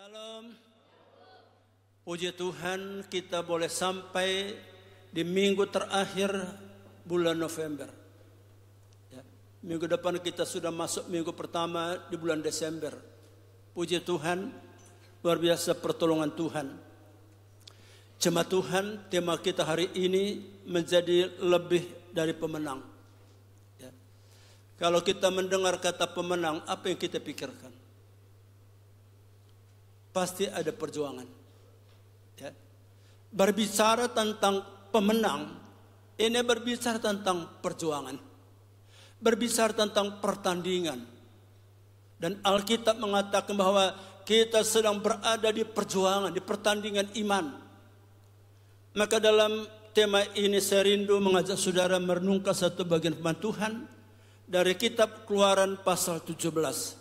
Shalom. Puji Tuhan, kita boleh sampai di minggu terakhir bulan November. Ya, minggu depan kita sudah masuk minggu pertama di bulan Desember. Puji Tuhan, luar biasa pertolongan Tuhan. Jemaat Tuhan, tema kita hari ini menjadi lebih dari pemenang. Ya. Kalau kita mendengar kata pemenang, apa yang kita pikirkan? Pasti ada perjuangan. Ya. Berbicara tentang pemenang, ini berbicara tentang perjuangan. Berbicara tentang pertandingan. Dan Alkitab mengatakan bahwa kita sedang berada di perjuangan, di pertandingan iman. Maka dalam tema ini saya rindu mengajak saudara merenungkan satu bagian firman Tuhan dari kitab Keluaran pasal 17.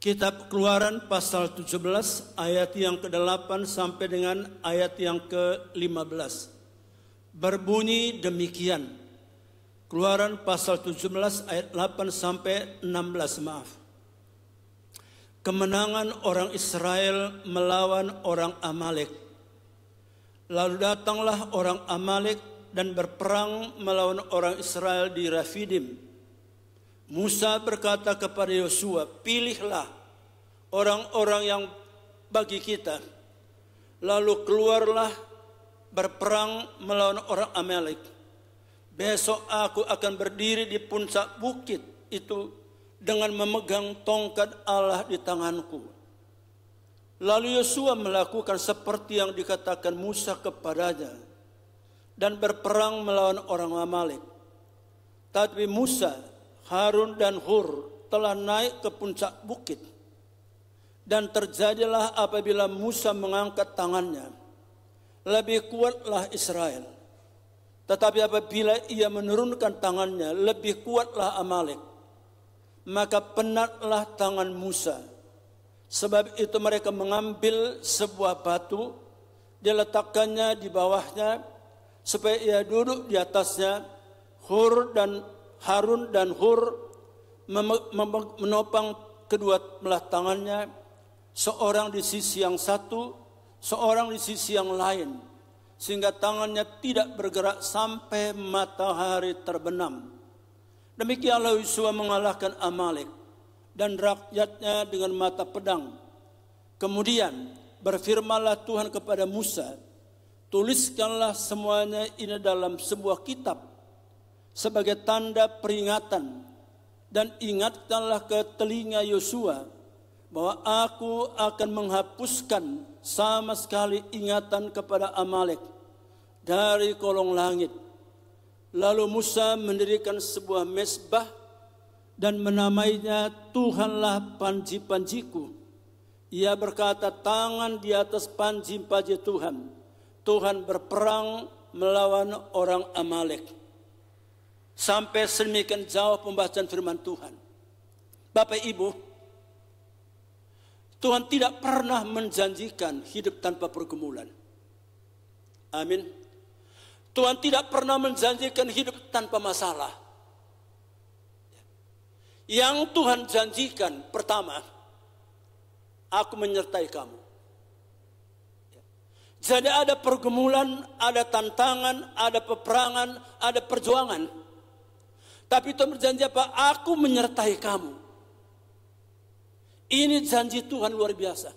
Kitab Keluaran pasal 17 ayat yang ke-8 sampai dengan ayat yang ke-15. Berbunyi demikian. Keluaran pasal 17 ayat 8 sampai 16, maaf. Kemenangan orang Israel melawan orang Amalek. Lalu datanglah orang Amalek dan berperang melawan orang Israel di Rafidim. Musa berkata kepada Yosua, pilihlah orang-orang yang bagi kita. Lalu keluarlah berperang melawan orang Amalek. Besok aku akan berdiri di puncak bukit itu dengan memegang tongkat Allah di tanganku. Lalu Yosua melakukan seperti yang dikatakan Musa kepadanya dan berperang melawan orang Amalek. Tapi Musa, Harun dan Hur telah naik ke puncak bukit. Dan terjadilah apabila Musa mengangkat tangannya, lebih kuatlah Israel. Tetapi apabila ia menurunkan tangannya, lebih kuatlah Amalek. Maka penatlah tangan Musa. Sebab itu mereka mengambil sebuah batu, diletakkannya di bawahnya, supaya ia duduk di atasnya. Harun dan Hur menopang kedua belah tangannya, seorang di sisi yang satu, seorang di sisi yang lain, sehingga tangannya tidak bergerak sampai matahari terbenam. Demikianlah Yosua mengalahkan Amalek dan rakyatnya dengan mata pedang. Kemudian berfirmanlah Tuhan kepada Musa, tuliskanlah semuanya ini dalam sebuah kitab sebagai tanda peringatan, dan ingatkanlah ke telinga Yosua bahwa aku akan menghapuskan sama sekali ingatan kepada Amalek dari kolong langit. Lalu Musa mendirikan sebuah mezbah dan menamainya Tuhanlah panji-panjiku. Ia berkata, tangan di atas panji-panji Tuhan. Tuhan berperang melawan orang Amalek. Sampai sedemikian jauh pembacaan firman Tuhan. Bapak Ibu, Tuhan tidak pernah menjanjikan hidup tanpa pergumulan. Amin. Tuhan tidak pernah menjanjikan hidup tanpa masalah. Yang Tuhan janjikan, pertama, aku menyertai kamu. Jadi ada pergumulan, ada tantangan, ada peperangan, ada perjuangan. Tapi Tuhan berjanji apa? Aku menyertai kamu. Ini janji Tuhan luar biasa.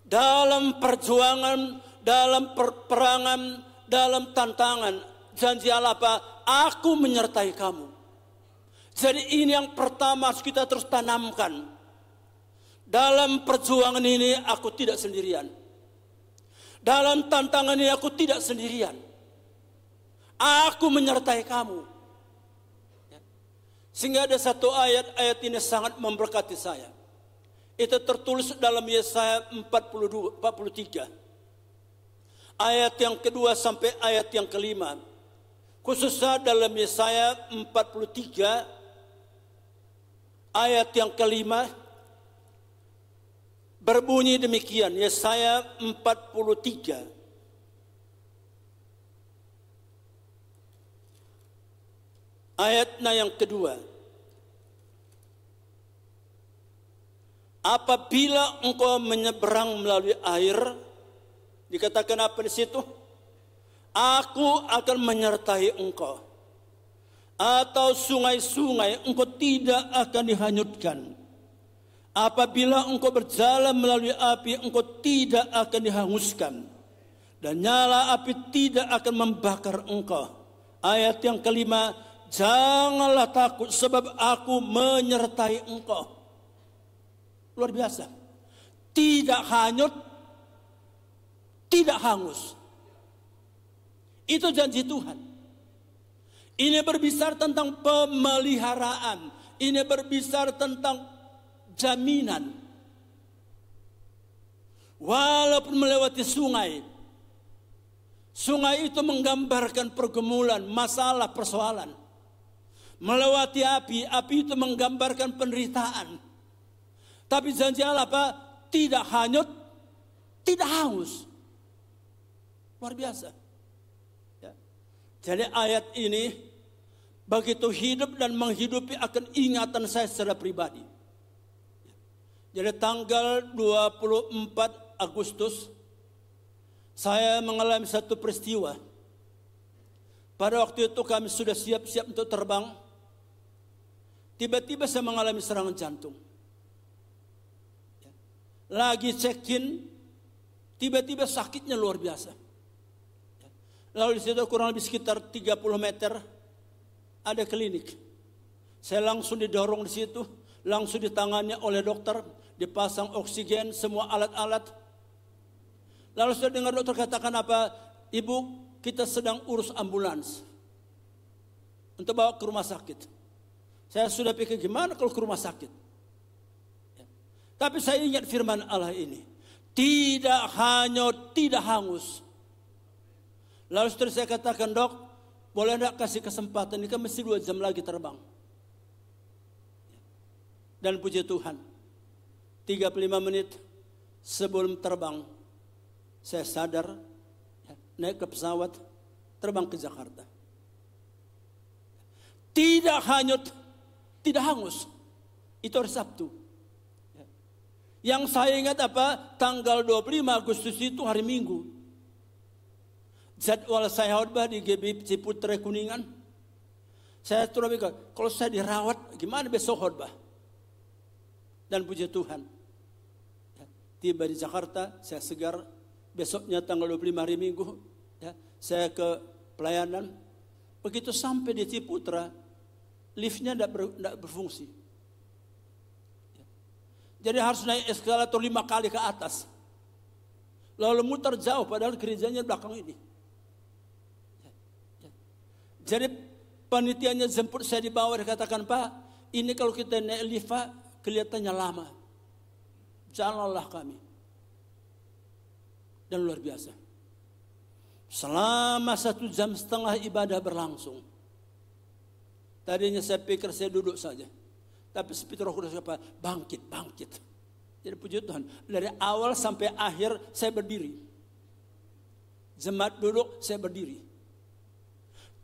Dalam perjuangan, dalam peperangan, dalam tantangan, janji Allah apa? Aku menyertai kamu. Jadi ini yang pertama harus kita terus tanamkan. Dalam perjuangan ini aku tidak sendirian. Dalam tantangan ini aku tidak sendirian. Aku menyertai kamu. Sehingga ada satu ayat ini sangat memberkati saya. Itu tertulis dalam Yesaya 43. Ayat yang kedua sampai ayat yang kelima. Khususnya dalam Yesaya 43. Ayat yang kelima. Berbunyi demikian. Yesaya 43. Ayatnya yang kedua. apabila engkau menyeberang melalui air, dikatakan apa di situ? Aku akan menyertai engkau. Atau sungai-sungai engkau tidak akan dihanyutkan. Apabila engkau berjalan melalui api, engkau tidak akan dihanguskan. Dan nyala api tidak akan membakar engkau. Ayat yang kelima, janganlah takut sebab aku menyertai engkau. Luar biasa. Tidak hanyut, tidak hangus. Itu janji Tuhan. Ini berbicara tentang pemeliharaan. Ini berbicara tentang jaminan. Walaupun melewati sungai, sungai itu menggambarkan pergumulan, masalah, persoalan. Melewati api, api itu menggambarkan penderitaan. Tapi janji Allah apa? Tidak hanyut, tidak hangus. Luar biasa. Ya. Jadi ayat ini begitu hidup dan menghidupi akan ingatan saya secara pribadi. Jadi tanggal 24 Agustus saya mengalami satu peristiwa. Pada waktu itu kami sudah siap-siap untuk terbang. Tiba-tiba saya mengalami serangan jantung. Lagi check-in, tiba-tiba sakitnya luar biasa. Lalu di situ kurang lebih sekitar 30 meter ada klinik. Saya langsung didorong di situ, langsung ditangani oleh dokter, dipasang oksigen, semua alat-alat. Lalu saya dengar dokter katakan apa? Ibu, kita sedang urus ambulans untuk bawa ke rumah sakit. Saya sudah pikir gimana kalau ke rumah sakit. Tapi saya ingat firman Allah ini. Tidak hanyut, tidak hangus. Lalu setelah saya katakan, dok, boleh enggak kasih kesempatan, ini kan mesti 2 jam lagi terbang. Dan puji Tuhan, 35 menit sebelum terbang, saya sadar, naik ke pesawat, terbang ke Jakarta. Tidak hanyut, tidak hangus. Itu hari Sabtu. Yang saya ingat apa? Tanggal 25 Agustus itu hari Minggu. Jadwal saya khotbah di GB Ciputra Kuningan. Saya terus mikir, kalau saya dirawat, gimana besok khotbah? Dan puji Tuhan, tiba di Jakarta, saya segar. Besoknya tanggal 25 hari Minggu, saya ke pelayanan. Begitu sampai di Ciputra, liftnya tidak berfungsi. Jadi harus naik eskalator 5 kali ke atas. Lalu muter jauh, padahal gerejanya belakang ini. Jadi panitianya jemput saya di bawah, dia katakan, Pak, ini kalau kita naik lift, Pak, kelihatannya lama. Janganlah kami. Dan luar biasa. Selama 1,5 jam ibadah berlangsung. Tadinya saya pikir saya duduk saja. Tapi Spirit Roh Kudus apa? Bangkit, bangkit. Jadi puji Tuhan, dari awal sampai akhir saya berdiri. Jemaat duduk, saya berdiri.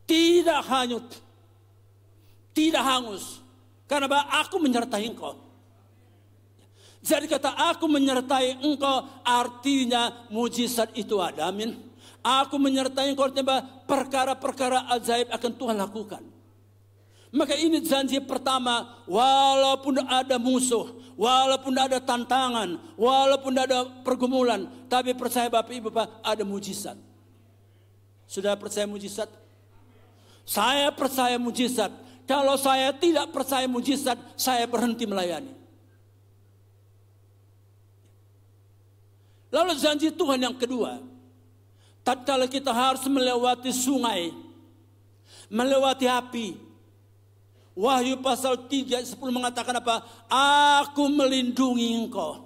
Tidak hanyut, tidak hangus. Karena aku menyertai engkau. Jadi kata aku menyertai engkau artinya mujizat itu ada. Amin. Aku menyertai engkau artinya perkara-perkara ajaib akan Tuhan lakukan. Maka ini janji pertama, walaupun ada musuh, walaupun ada tantangan, walaupun ada pergumulan, tapi percaya Bapak Ibu Pak, ada mujizat. Sudah percaya mujizat? Saya percaya mujizat. Kalau saya tidak percaya mujizat, saya berhenti melayani. Lalu janji Tuhan yang kedua, tatkala kita harus melewati sungai, melewati api. Wahyu pasal 3 ayat 10 mengatakan apa? Aku melindungi engkau.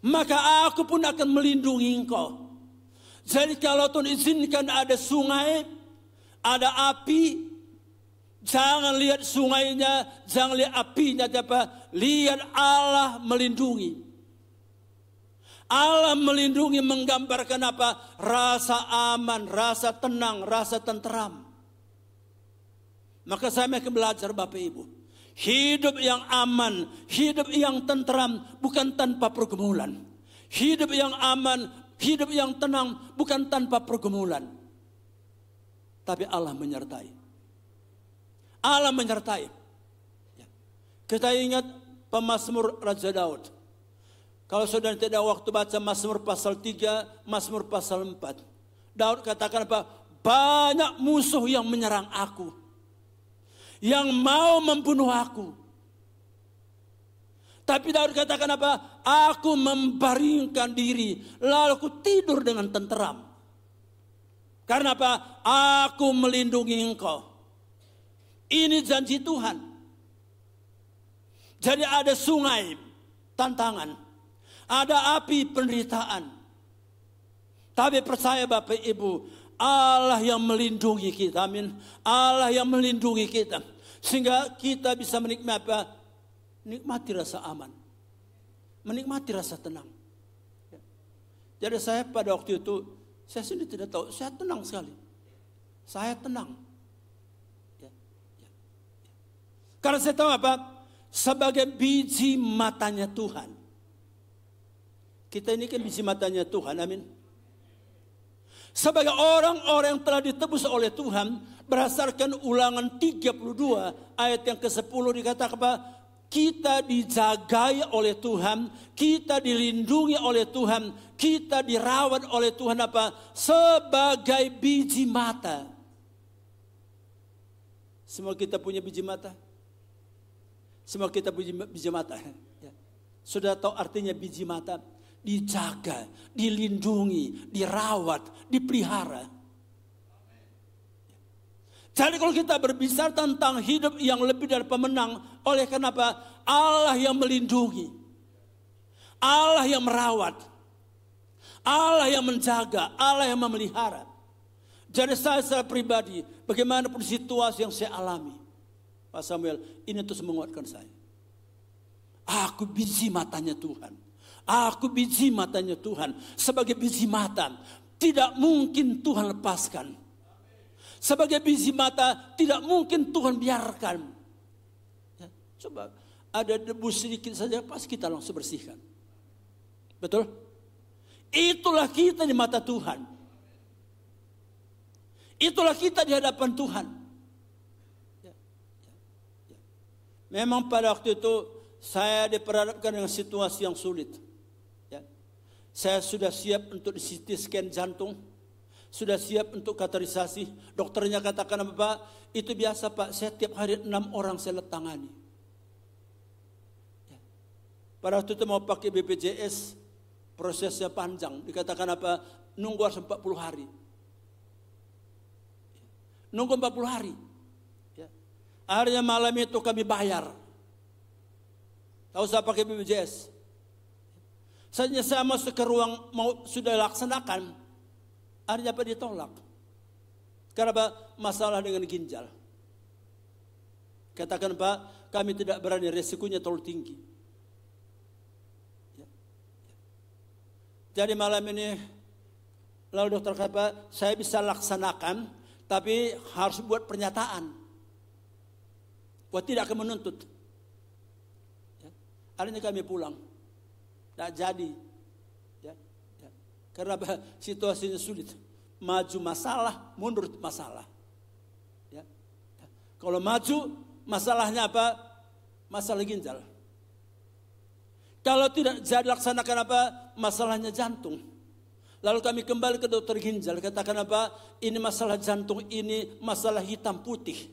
Maka aku pun akan melindungi engkau. Jadi kalau Tuhan izinkan ada sungai, ada api, jangan lihat sungainya, jangan lihat apinya, tapi lihat Allah melindungi. Allah melindungi menggambarkan apa? Rasa aman, rasa tenang, rasa tenteram. Maka saya akan belajar Bapak Ibu. Hidup yang aman, hidup yang tentram, bukan tanpa pergumulan. Hidup yang aman, hidup yang tenang, bukan tanpa pergumulan. Tapi Allah menyertai. Allah menyertai. Kita ingat pemazmur Raja Daud. Kalau saudara tidak waktu baca Mazmur pasal 3, Mazmur pasal 4. Daud katakan apa? Banyak musuh yang menyerang aku, yang mau membunuh aku. Tapi Daud katakan apa? Aku membaringkan diri, lalu aku tidur dengan tenteram. Karena apa? Aku melindungi engkau. Ini janji Tuhan. Jadi ada sungai tantangan, ada api penderitaan. Tapi percaya Bapak Ibu, Allah yang melindungi kita, amin. Allah yang melindungi kita. Sehingga kita bisa menikmati apa? Nikmati rasa aman. Menikmati rasa tenang. Jadi saya pada waktu itu, saya sendiri tidak tahu, saya tenang sekali. Saya tenang. Karena saya tahu apa? Sebagai biji matanya Tuhan. Kita ini kan biji matanya Tuhan, amin. Sebagai orang-orang yang telah ditebus oleh Tuhan, berdasarkan Ulangan 32 ayat yang ke-10 dikatakan apa? Kita dijagai oleh Tuhan, kita dilindungi oleh Tuhan, kita dirawat oleh Tuhan apa? Sebagai biji mata. Semua kita punya biji mata. Semua kita punya biji mata. Sudah tahu artinya biji mata? Dijaga, dilindungi, dirawat, dipelihara. Jadi kalau kita berbicara tentang hidup yang lebih dari pemenang, oleh kenapa? Allah yang melindungi, Allah yang merawat, Allah yang menjaga, Allah yang memelihara. Jadi saya secara pribadi, bagaimanapun situasi yang saya alami, Pak Samuel, ini terus menguatkan saya. Aku biji matanya Tuhan. Aku biji matanya Tuhan. Sebagai biji mata, tidak mungkin Tuhan lepaskan. Sebagai biji mata, tidak mungkin Tuhan biarkan. Ya, coba, ada debu sedikit saja, pas kita langsung bersihkan. Betul? Itulah kita di mata Tuhan. Itulah kita di hadapan Tuhan. Ya. Memang pada waktu itu, saya diperhadapkan dengan situasi yang sulit. Saya sudah siap untuk di CT scan jantung, sudah siap untuk kateterisasi. Dokternya katakan apa Pak? Itu biasa Pak, saya tiap hari 6 orang saya tangani. Pada waktu itu mau pakai BPJS, prosesnya panjang. Dikatakan apa? Nunggu harus 40 hari. Nunggu 40 hari. Akhirnya malam itu kami bayar. Tahu saya pakai BPJS. Saatnya saya masuk ke ruang mau sudah laksanakan, akhirnya apa ditolak. Karena apa? Masalah dengan ginjal. Katakan Pak, kami tidak berani, resikonya terlalu tinggi. Jadi malam ini, lalu dokter kata, saya bisa laksanakan, tapi harus buat pernyataan. Buat tidak akan menuntut. Akhirnya kami pulang. Tak jadi, karena situasinya sulit. Maju masalah, mundur masalah. Kalau maju, masalahnya apa? Masalah ginjal. Kalau tidak jadi laksanakan apa? Masalahnya jantung. Lalu kami kembali ke dokter ginjal, katakan apa? Ini masalah jantung, ini masalah hitam putih.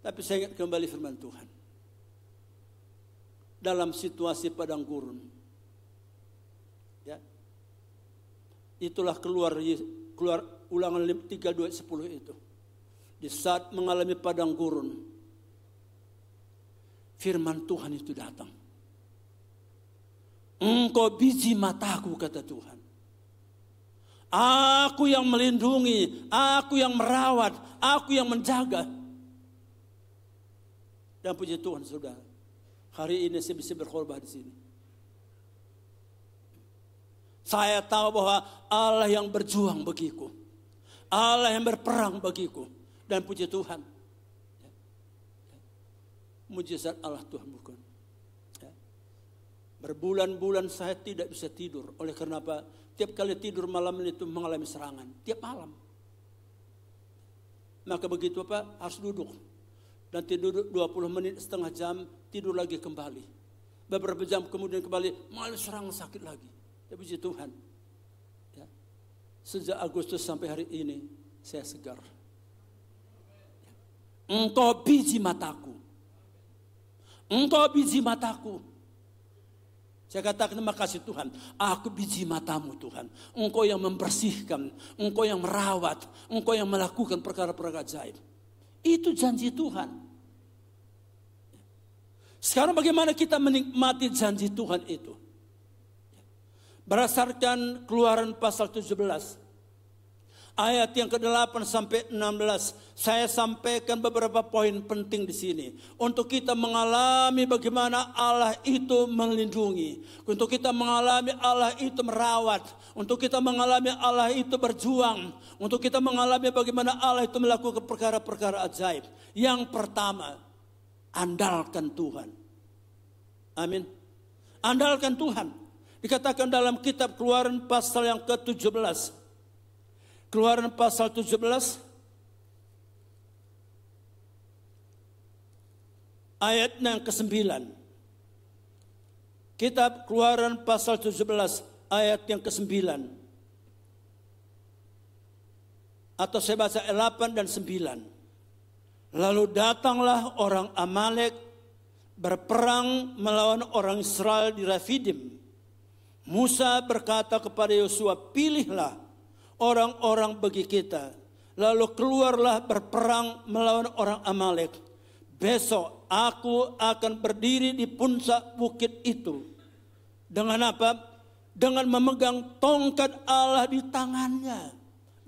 Tapi saya ingat kembali firman Tuhan. Dalam situasi padang gurun, ya, itulah keluar Ulangan 32:10 itu. Di saat mengalami padang gurun, firman Tuhan itu datang. Engkau biji mataku, kata Tuhan. Aku yang melindungi, aku yang merawat, aku yang menjaga. Dan puji Tuhan, saudara, hari ini saya bisa berkhotbah di sini. Saya tahu bahwa Allah yang berjuang bagiku, Allah yang berperang bagiku, Dan puji Tuhan, mujizat Allah Tuhan bukan. Berbulan-bulan saya tidak bisa tidur. Oleh karena apa? Tiap kali tidur malam itu mengalami serangan. Tiap malam. Maka begitu apa? Harus duduk. Dan tidur 20 menit, setengah jam, tidur lagi kembali. Beberapa jam kemudian kembali, malah serangan sakit lagi. Ya, puji Tuhan. Ya. Sejak Agustus sampai hari ini, saya segar. Ya. Engkau biji mataku. Engkau biji mataku. Saya katakan terima kasih Tuhan. Aku biji matamu Tuhan. Engkau yang membersihkan. Engkau yang merawat. Engkau yang melakukan perkara-perkara ajaib. Itu janji Tuhan. Sekarang bagaimana kita menikmati janji Tuhan itu? Berdasarkan Keluaran pasal 17. Ayat yang ke-8 sampai 16, saya sampaikan beberapa poin penting di sini. Untuk kita mengalami bagaimana Allah itu melindungi. Untuk kita mengalami Allah itu merawat. Untuk kita mengalami Allah itu berjuang. Untuk kita mengalami bagaimana Allah itu melakukan perkara-perkara ajaib. Yang pertama, andalkan Tuhan. Amin. Andalkan Tuhan. Dikatakan dalam kitab Keluaran pasal yang ke-17. Keluaran pasal 17 ayat yang ke-9. Kitab Keluaran pasal 17 ayat yang ke-9. Atau saya baca 8 dan 9. Lalu datanglah orang Amalek berperang melawan orang Israel di Rafidim. Musa berkata kepada Yosua, pilihlah orang-orang bagi kita. Lalu keluarlah berperang melawan orang Amalek. Besok aku akan berdiri di puncak bukit itu. Dengan apa? Dengan memegang tongkat Allah di tangannya.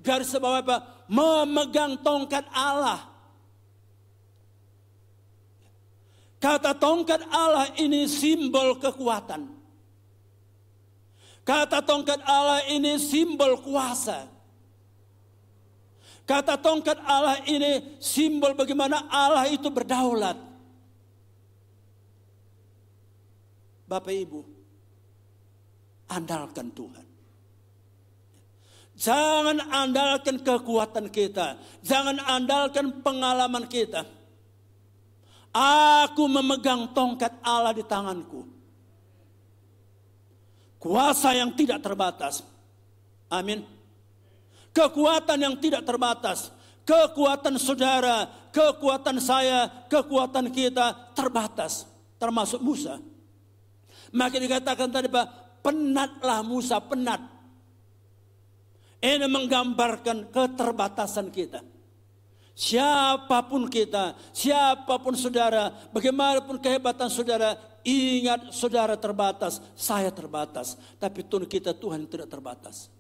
Garis bawah apa? Memegang tongkat Allah. Kata tongkat Allah ini simbol kekuatan. Kata tongkat Allah ini simbol kuasa. Kata tongkat Allah ini simbol bagaimana Allah itu berdaulat. Bapak Ibu, andalkan Tuhan. Jangan andalkan kekuatan kita. Jangan andalkan pengalaman kita. Aku memegang tongkat Allah di tanganku. Kuasa yang tidak terbatas. Amin. Kekuatan yang tidak terbatas. Kekuatan saudara, kekuatan saya, kekuatan kita terbatas. Termasuk Musa. Maka dikatakan tadi Pak, penatlah Musa, penat. Ini menggambarkan keterbatasan kita. Siapapun kita, siapapun saudara, bagaimanapun kehebatan saudara, ingat saudara terbatas, saya terbatas. Tapi Tuhan kita Tuhan yang tidak terbatas.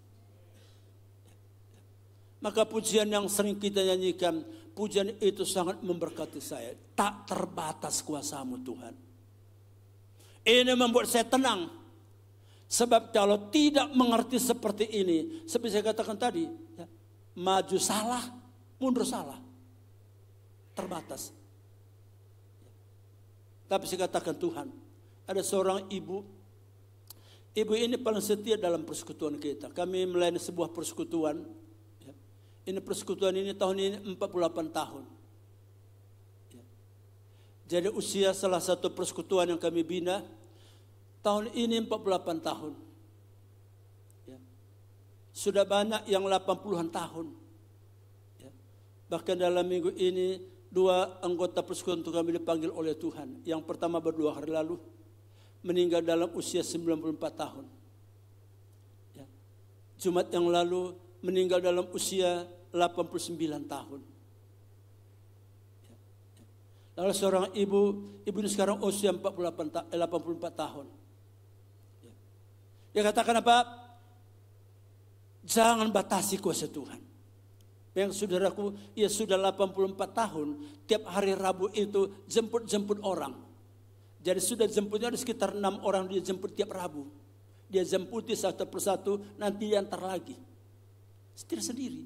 Maka pujian yang sering kita nyanyikan, pujian itu sangat memberkati saya. Tak terbatas kuasa-Mu Tuhan. Ini membuat saya tenang. Sebab kalau tidak mengerti seperti ini, seperti saya katakan tadi, ya, maju salah, mundur salah. Terbatas. Tapi saya katakan Tuhan, ada seorang ibu. Ibu ini paling setia dalam persekutuan kita. Kami melayani sebuah persekutuan. Ya. Ini persekutuan ini tahun ini 48 tahun. Ya. Jadi usia salah satu persekutuan yang kami bina, tahun ini 48 tahun. Ya. Sudah banyak yang 80-an tahun. Ya. Bahkan dalam minggu ini, 2 anggota persekutuan itu kami dipanggil oleh Tuhan. Yang pertama baru 2 hari lalu meninggal dalam usia 94 tahun. Ya. Jumat yang lalu meninggal dalam usia 89 tahun. Ya. Ya. Lalu seorang ibu ini sekarang usia 84 tahun. Ya. Dia katakan apa? Jangan batasi kuasa Tuhan. Yang saudaraku, ia sudah 84 tahun, tiap hari Rabu itu jemput orang. Jadi sudah jemputnya ada sekitar 6 orang dia jemput tiap Rabu. Dia jemputi satu persatu, nanti diantar lagi. Setir sendiri.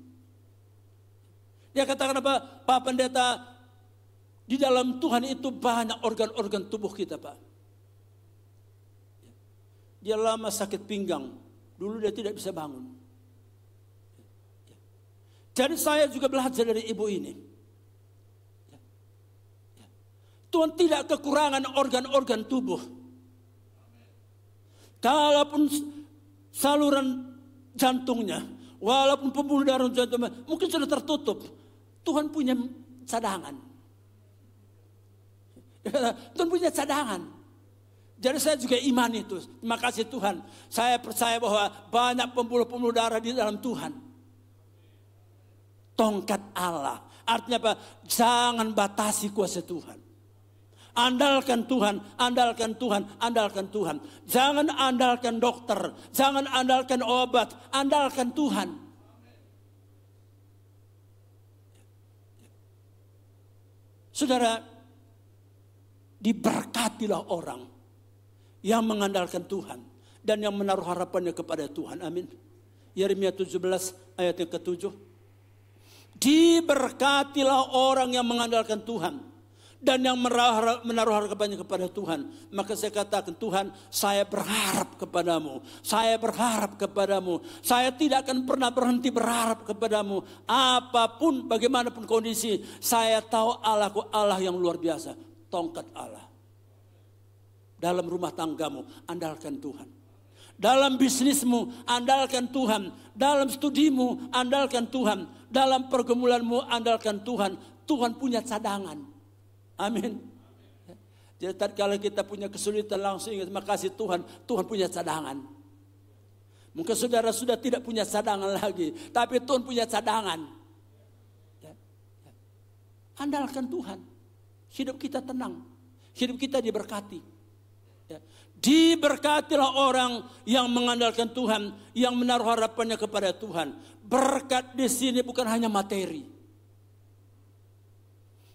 Dia katakan apa? Pak Pendeta, di dalam Tuhan itu banyak organ-organ tubuh kita, Pak. Dia lama sakit pinggang. Dulu dia tidak bisa bangun. Jadi saya juga belajar dari ibu ini. Tuhan tidak kekurangan organ-organ tubuh. Kalaupun saluran jantungnya, walaupun pembuluh darah jantungnya mungkin sudah tertutup, Tuhan punya cadangan. Tuhan punya cadangan. Jadi saya juga iman itu. Terima kasih Tuhan. Saya percaya bahwa banyak pembuluh-pembuluh darah di dalam Tuhan. Tongkat Allah. Artinya apa? Jangan batasi kuasa Tuhan. Andalkan Tuhan, andalkan Tuhan, andalkan Tuhan. Jangan andalkan dokter, jangan andalkan obat, andalkan Tuhan. Saudara, diberkatilah orang yang mengandalkan Tuhan dan yang menaruh harapannya kepada Tuhan. Amin. Yeremia 17 ayat yang ke-7. Diberkatilah orang yang mengandalkan Tuhan dan yang menaruh harapannya kepada Tuhan. Maka saya katakan, Tuhan, saya berharap kepadamu. Saya berharap kepadamu. Saya tidak akan pernah berhenti berharap kepadamu. Apapun, bagaimanapun kondisi, saya tahu Allahku Allah yang luar biasa. Tongkat Allah. Dalam rumah tanggamu, andalkan Tuhan. Dalam bisnismu, andalkan Tuhan. Dalam studimu, andalkan Tuhan. Dalam pergumulanmu, andalkan Tuhan. Tuhan punya cadangan. Amin. Jadi kalau kita punya kesulitan langsung ingat, terima kasih Tuhan. Tuhan punya cadangan. Mungkin saudara sudah tidak punya cadangan lagi, tapi Tuhan punya cadangan. Andalkan Tuhan. Hidup kita tenang. Hidup kita diberkati. Diberkatilah orang yang mengandalkan Tuhan, yang menaruh harapannya kepada Tuhan. Berkat di sini bukan hanya materi.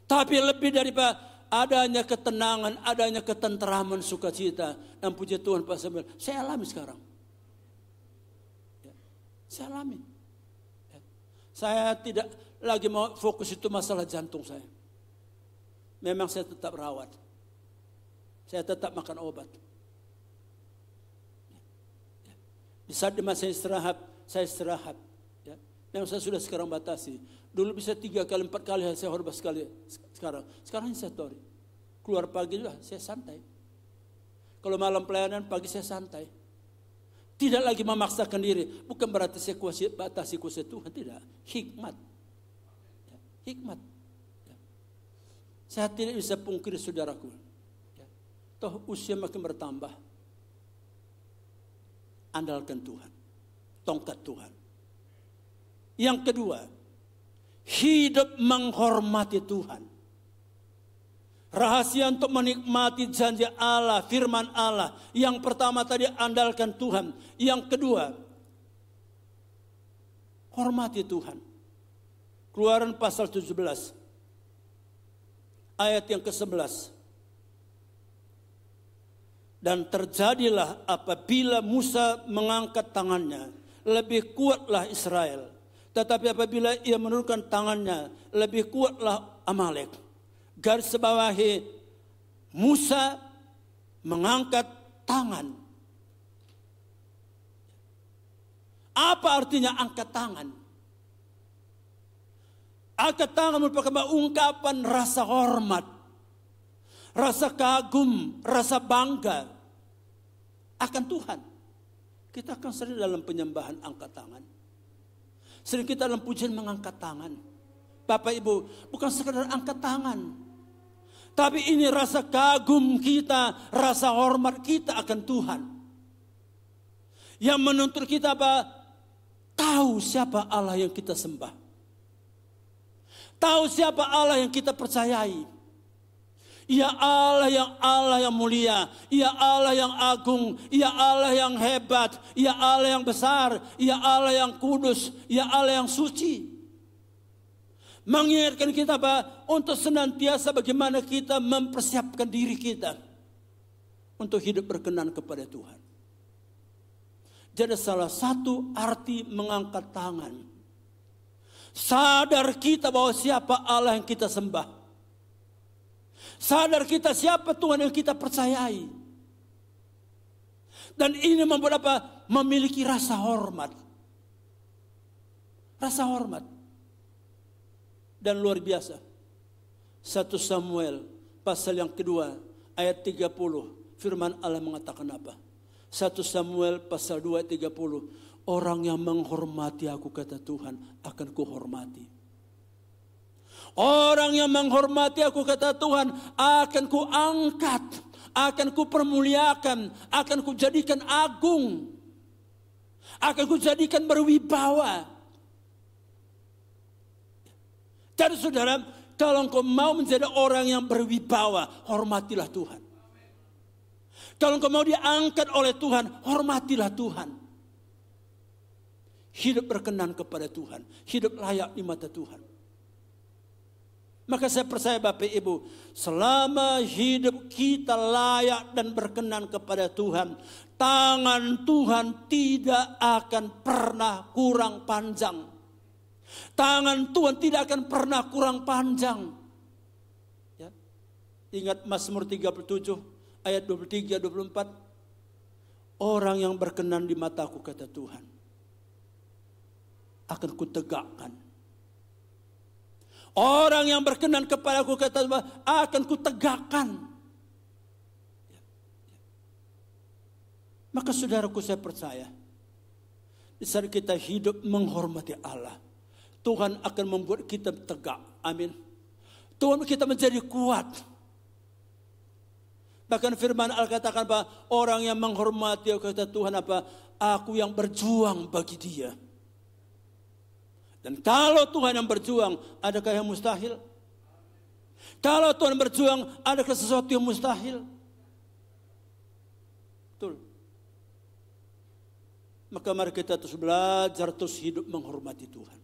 Tapi lebih daripada adanya ketenangan, adanya ketenteraman, sukacita. Dan puji Tuhan Pak Samuel, saya alami sekarang. Saya alami. Saya tidak lagi mau fokus itu masalah jantung saya. Memang saya tetap rawat. Saya tetap makan obat. Di saat di masa istirahat, saya istirahat. Memang saya sudah sekarang batasi. Dulu bisa 3 kali, 4 kali saya hormat sekali. Sekarang saya tori. Keluar pagi juga saya santai. Kalau malam pelayanan pagi saya santai. Tidak lagi memaksakan diri. Bukan berarti saya batasi kuasa Tuhan. Tidak. Hikmat. Hikmat. Saya tidak bisa pungkiri saudaraku. Toh usia makin bertambah. Andalkan Tuhan. Tongkat Tuhan. Yang kedua, hidup menghormati Tuhan. Rahasia untuk menikmati janji Allah, firman Allah. Yang pertama tadi andalkan Tuhan. Yang kedua, hormati Tuhan. Keluaran pasal 17. Ayat yang ke-11. Dan terjadilah apabila Musa mengangkat tangannya, lebih kuatlah Israel. Tetapi apabila ia menurunkan tangannya, lebih kuatlah Amalek. Garis bawahi, Musa mengangkat tangan. Apa artinya angkat tangan? Angkat tangan merupakan ungkapan rasa hormat, rasa kagum, rasa bangga akan Tuhan. Kita akan sering dalam penyembahan angkat tangan. Sering kita dalam pujian mengangkat tangan. Bapak Ibu, bukan sekadar angkat tangan. Tapi ini rasa kagum kita, rasa hormat kita akan Tuhan. Yang menuntut kita apa? Tahu siapa Allah yang kita sembah. Tahu siapa Allah yang kita percayai. Ya Allah yang mulia, Ya Allah yang agung, Ya Allah yang hebat, Ya Allah yang besar, Ya Allah yang kudus, Ya Allah yang suci. Mengingatkan kita Pak, untuk senantiasa bagaimana kita mempersiapkan diri kita untuk hidup berkenan kepada Tuhan. Jadi salah satu arti mengangkat tangan, Sadar kita bahwa siapa Allah yang kita sembah. Sadar kita siapa Tuhan yang kita percayai. Dan ini membuat apa? Memiliki rasa hormat. Rasa hormat. Dan luar biasa. 1 Samuel pasal yang kedua ayat 30. Firman Allah mengatakan apa? 1 Samuel pasal 2 ayat 30. Orang yang menghormati aku, kata Tuhan, akan kuhormati. Orang yang menghormati aku, kata Tuhan, akan kuangkat, akan kupermuliakan, akan kujadikan agung, akan kujadikan berwibawa. Jadi saudara, kalau engkau mau menjadi orang yang berwibawa, hormatilah Tuhan. Kalau engkau mau diangkat oleh Tuhan, hormatilah Tuhan. Hidup berkenan kepada Tuhan. Hidup layak di mata Tuhan. Maka saya percaya Bapak Ibu, selama hidup kita layak dan berkenan kepada Tuhan, tangan Tuhan tidak akan pernah kurang panjang. Tangan Tuhan tidak akan pernah kurang panjang. Ya. Ingat Mazmur 37 ayat 23-24. Orang yang berkenan di mataku, kata Tuhan, akan kutegakkan. Orang yang berkenan kepadaku, kata Tuhan, akan kutegakkan. Maka saudaraku, saya percaya, di saat kita hidup menghormati Allah, Tuhan akan membuat kita tegak. Amin. Tuhan kita menjadi kuat. Bahkan firman Allah katakan apa? Orang yang menghormati aku, kata Tuhan apa? Aku yang berjuang bagi dia. Dan kalau Tuhan yang berjuang, adakah yang mustahil? Kalau Tuhan berjuang, adakah sesuatu yang mustahil? Betul. Maka mari kita terus belajar, terus hidup menghormati Tuhan.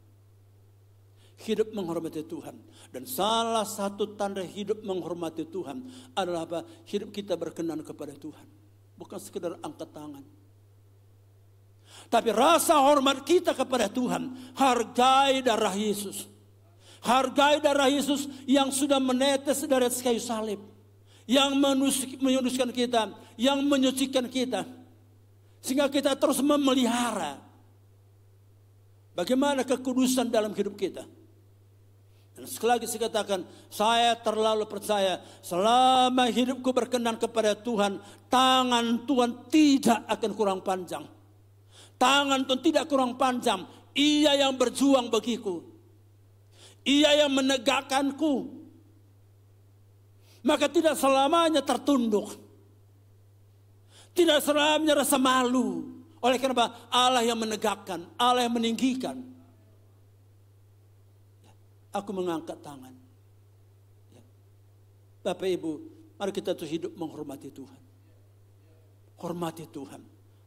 Hidup menghormati Tuhan. Dan salah satu tanda hidup menghormati Tuhan adalah apa? Hidup kita berkenan kepada Tuhan. Bukan sekedar angkat tangan. Tapi rasa hormat kita kepada Tuhan. Hargai darah Yesus. Hargai darah Yesus yang sudah menetes dari kayu salib. Yang menyuduskan kita. Yang menyucikan kita. Sehingga kita terus memelihara. Bagaimana kekudusan dalam hidup kita. Dan sekali lagi saya katakan, saya terlalu percaya. Selama hidupku berkenan kepada Tuhan, tangan Tuhan tidak akan kurang panjang. Tangan Tuhan tidak kurang panjang. Ia yang berjuang bagiku. Ia yang menegakkanku. Maka tidak selamanya tertunduk. Tidak selamanya rasa malu. Oleh karena Allah yang menegakkan. Allah yang meninggikan. Aku mengangkat tangan. Bapak Ibu, mari kita terus hidup menghormati Tuhan. Hormati Tuhan.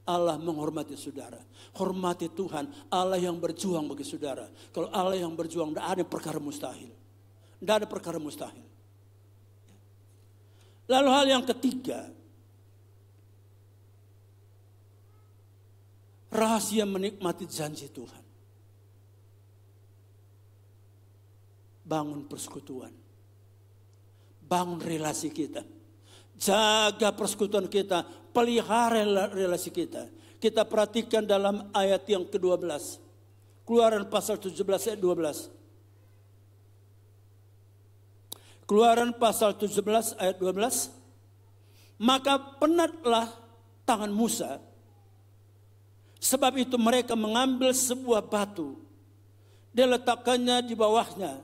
Allah menghormati saudara. Hormati Tuhan. Allah yang berjuang bagi saudara. Kalau Allah yang berjuang, tidak ada perkara mustahil. Tidak ada perkara mustahil. Lalu hal yang ketiga. Rahasia menikmati janji Tuhan. Bangun persekutuan. Bangun relasi kita. Jaga persekutuan kita, pelihara relasi kita. Kita perhatikan dalam ayat yang ke-12. Keluaran pasal 17 ayat 12. Keluaran pasal 17 ayat 12. Maka penatlah tangan Musa. Sebab itu mereka mengambil sebuah batu. Dia letakkannya di bawahnya.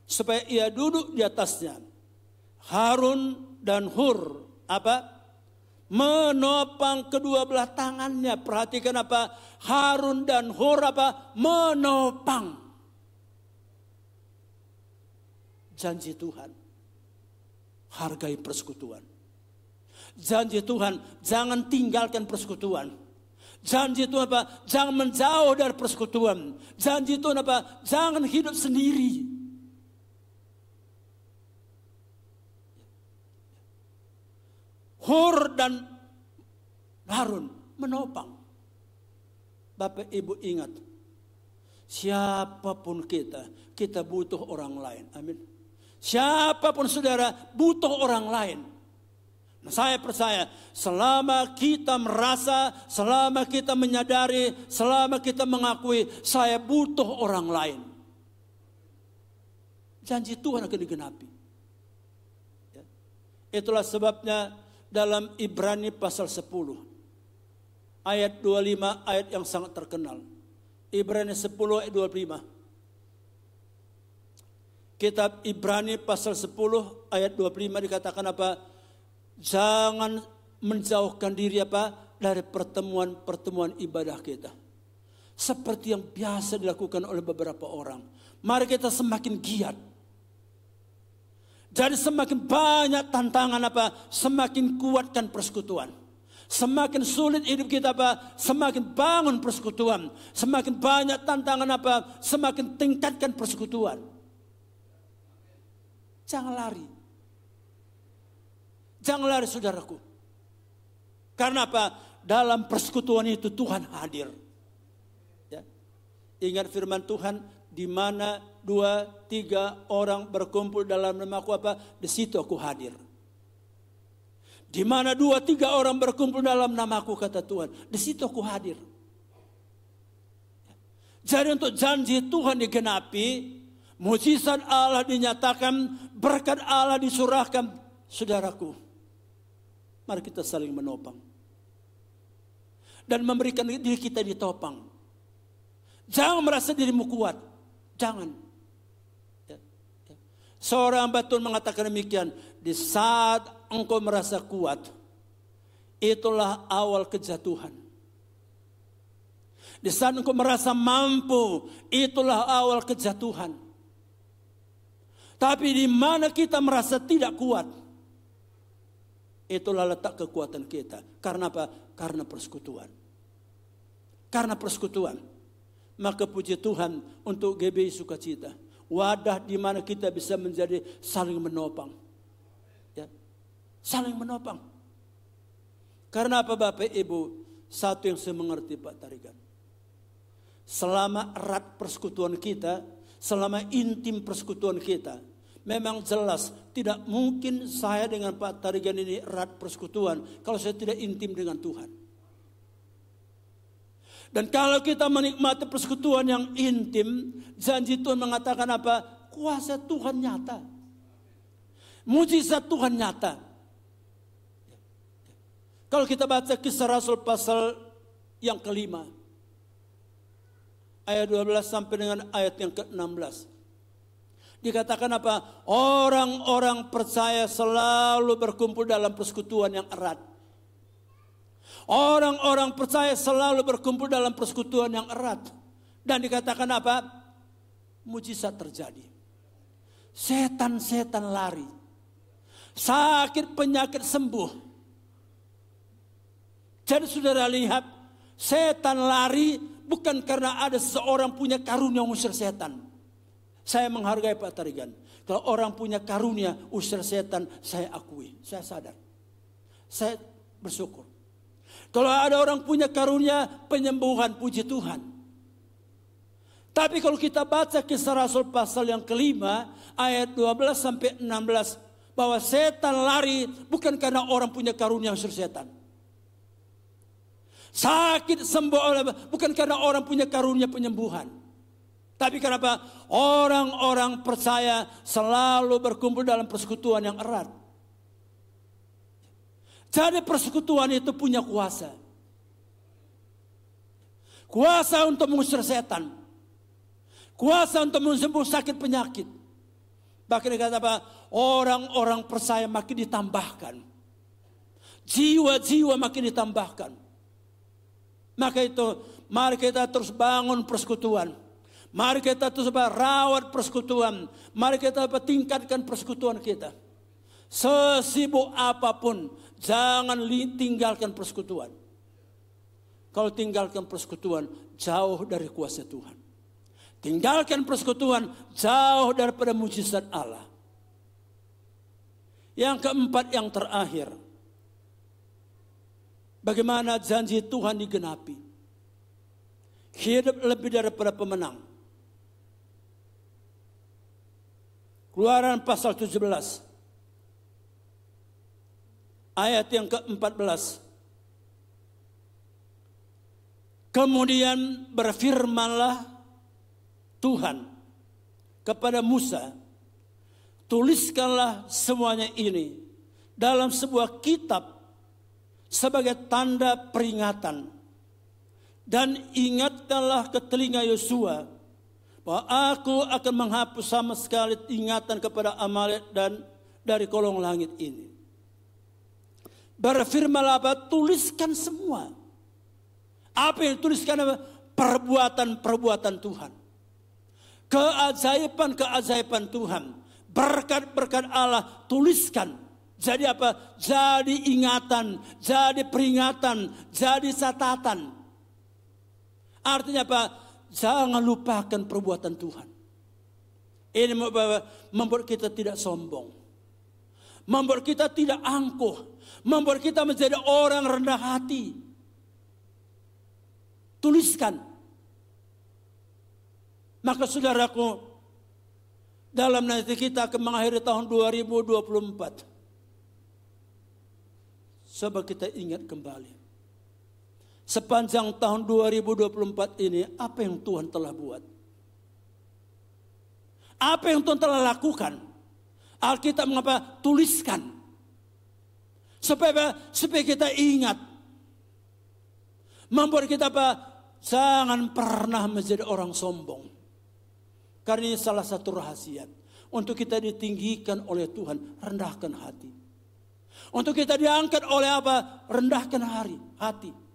Supaya ia duduk di atasnya. Harun dan Hur menopang kedua belah tangannya. Perhatikan apa? Harun dan Hur menopang janji Tuhan. Hargai persekutuan. Janji Tuhan, jangan tinggalkan persekutuan. Janji Tuhan jangan menjauh dari persekutuan. Janji Tuhan jangan hidup sendiri. Hur dan Harun menopang. Bapak Ibu ingat, Siapapun kita butuh orang lain. Amin. Siapapun saudara butuh orang lain. Nah, saya percaya selama kita merasa, selama kita menyadari, selama kita mengakui saya butuh orang lain, janji Tuhan akan digenapi. Ya. Itulah sebabnya dalam Ibrani pasal 10 ayat 25, ayat yang sangat terkenal. Ibrani 10 ayat 25. Kitab Ibrani pasal 10 ayat 25 dikatakan apa? Jangan menjauhkan diri dari pertemuan-pertemuan ibadah kita. Seperti yang biasa dilakukan oleh beberapa orang. Mari kita semakin giat. Jadi semakin banyak tantangan semakin kuatkan persekutuan. Semakin sulit hidup kita semakin bangun persekutuan. Semakin banyak tantangan semakin tingkatkan persekutuan. Jangan lari. Jangan lari saudaraku. Karena dalam persekutuan itu Tuhan hadir. Ya. Ingat firman Tuhan, di mana 2-3 orang berkumpul dalam namaku di situ aku hadir. Di mana 2-3 orang berkumpul dalam namaku, kata Tuhan, di situ aku hadir. Jadi untuk janji Tuhan digenapi, mujizat Allah dinyatakan, berkat Allah disurahkan, saudaraku. Mari kita saling menopang. Dan memberikan diri kita ditopang. Jangan merasa dirimu kuat. Jangan. Ya. Seorang Batun mengatakan demikian. Di saat engkau merasa kuat, itulah awal kejatuhan. Di saat engkau merasa mampu, itulah awal kejatuhan. Tapi di mana kita merasa tidak kuat, itulah letak kekuatan kita. Karena apa? Karena persekutuan. Karena persekutuan. Maka puji Tuhan untuk GBI Sukacita. Wadah di mana kita bisa menjadi saling menopang. Ya. Saling menopang. Karena apa Bapak Ibu? Satu yang saya mengerti Pak Tarigan. Selama erat persekutuan kita, selama intim persekutuan kita, memang jelas tidak mungkin saya dengan Pak Tarigan ini erat persekutuan kalau saya tidak intim dengan Tuhan. Dan kalau kita menikmati persekutuan yang intim, janji Tuhan mengatakan apa? Kuasa Tuhan nyata. Mujizat Tuhan nyata. Kalau kita baca Kisah Rasul pasal yang kelima, ayat 12 sampai dengan ayat yang ke-16. Dikatakan apa? Orang-orang percaya selalu berkumpul dalam persekutuan yang erat. Orang-orang percaya selalu berkumpul dalam persekutuan yang erat. Dan dikatakan apa? Mujizat terjadi. Setan-setan lari. Sakit penyakit sembuh. Jadi saudara lihat, setan lari bukan karena ada seseorang punya karunia usir setan. Saya menghargai Pak Tarigan. Kalau orang punya karunia usir setan, saya akui, saya sadar. Saya bersyukur. Kalau ada orang punya karunia penyembuhan, puji Tuhan. Tapi kalau kita baca Kisah Rasul pasal yang kelima, ayat 12 sampai 16, bahwa setan lari bukan karena orang punya karunia usir setan. Sakit sembuh bukan karena orang punya karunia penyembuhan. Tapi kenapa? Orang-orang percaya selalu berkumpul dalam persekutuan yang erat. Jadi persekutuan itu punya kuasa. Kuasa untuk mengusir setan. Kuasa untuk mensembuh sakit penyakit. Bahkan dikata apa? Orang-orang percaya makin ditambahkan. Jiwa-jiwa makin ditambahkan. Maka itu mari kita terus bangun persekutuan. Mari kita terus rawat persekutuan. Mari kita tingkatkan persekutuan kita. Sesibuk apapun, jangan tinggalkan persekutuan. Kalau tinggalkan persekutuan, jauh dari kuasa Tuhan. Tinggalkan persekutuan, jauh daripada mujizat Allah. Yang keempat, yang terakhir. Bagaimana janji Tuhan digenapi. Hidup lebih daripada pemenang. Keluaran pasal 17. Ayat yang ke-14. Kemudian berfirmanlah Tuhan kepada Musa, tuliskanlah semuanya ini dalam sebuah kitab sebagai tanda peringatan. Dan ingatkanlah ke telinga Yosua bahwa aku akan menghapus sama sekali ingatan kepada Amalek dan dari kolong langit ini. Berfirmanlah apa? Tuliskan semua. Apa yang dituliskan? Perbuatan-perbuatan Tuhan. Keajaiban-keajaiban Tuhan. Berkat-berkat Allah tuliskan. Jadi apa? Jadi ingatan, jadi peringatan, jadi catatan. Artinya apa? Jangan lupakan perbuatan Tuhan. Ini membuat kita tidak sombong. Membuat kita tidak angkuh. Membuat kita menjadi orang rendah hati. Tuliskan. Maka saudaraku, dalam nanti kita akan mengakhiri tahun 2024. Coba kita ingat kembali. Sepanjang tahun 2024 ini, apa yang Tuhan telah buat? Apa yang Tuhan telah lakukan? Alkitab mengapa? Tuliskan. Supaya kita ingat. Membuat kita apa? Jangan pernah menjadi orang sombong. Karena ini salah satu rahasia. Untuk kita ditinggikan oleh Tuhan, rendahkan hati. Untuk kita diangkat oleh apa? Rendahkan hati.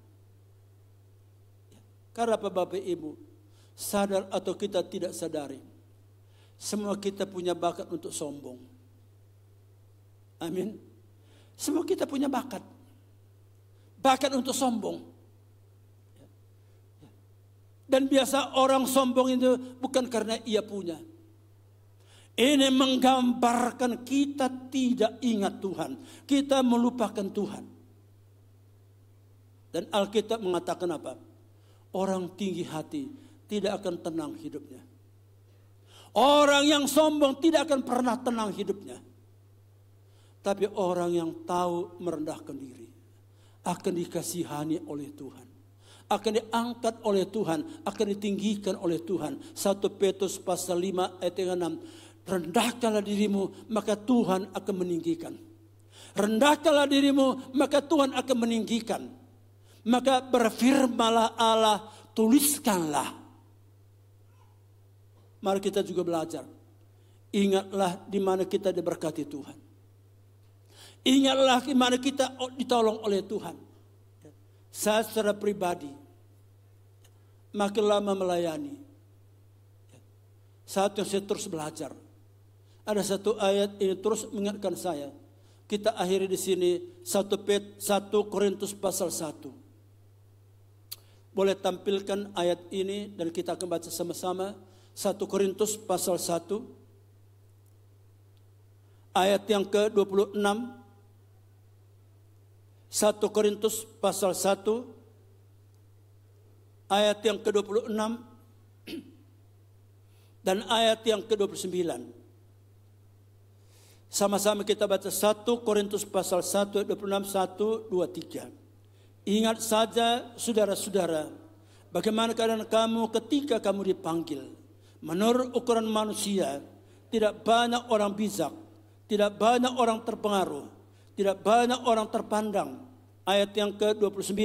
Karena apa Bapak Ibu? Sadar atau kita tidak sadari, semua kita punya bakat untuk sombong. Amin. Semua kita punya bakat. Bakat untuk sombong. Dan biasa orang sombong itu bukan karena ia punya. Ini menggambarkan kita tidak ingat Tuhan. Kita melupakan Tuhan. Dan Alkitab mengatakan apa? Orang tinggi hati tidak akan tenang hidupnya. Orang yang sombong tidak akan pernah tenang hidupnya. Tapi orang yang tahu merendahkan diri akan dikasihani oleh Tuhan. Akan diangkat oleh Tuhan, akan ditinggikan oleh Tuhan. 1 Petrus pasal 5 ayat 6. Rendahkanlah dirimu, maka Tuhan akan meninggikan. Rendahkanlah dirimu, maka Tuhan akan meninggikan. Maka berfirmanlah Allah, tuliskanlah. Mari kita juga belajar. Ingatlah di mana kita diberkati Tuhan. Ingatlah di mana kita ditolong oleh Tuhan. Saya secara pribadi makin lama melayani, saat yang saya terus belajar. Ada satu ayat ini terus mengingatkan saya. Kita akhiri di sini 1 Korintus pasal 1. Boleh tampilkan ayat ini dan kita akan baca sama-sama. 1 Korintus pasal 1 ayat yang ke-26. 1 Korintus pasal 1 ayat yang ke-26 dan ayat yang ke-29. Sama-sama kita baca 1 Korintus pasal 1 ayat 26, 1, 2, 3. Ingat saja saudara-saudara, bagaimana keadaan kamu ketika kamu dipanggil. Menurut ukuran manusia, tidak banyak orang bijak, tidak banyak orang terpengaruh, tidak banyak orang terpandang. Ayat yang ke-29.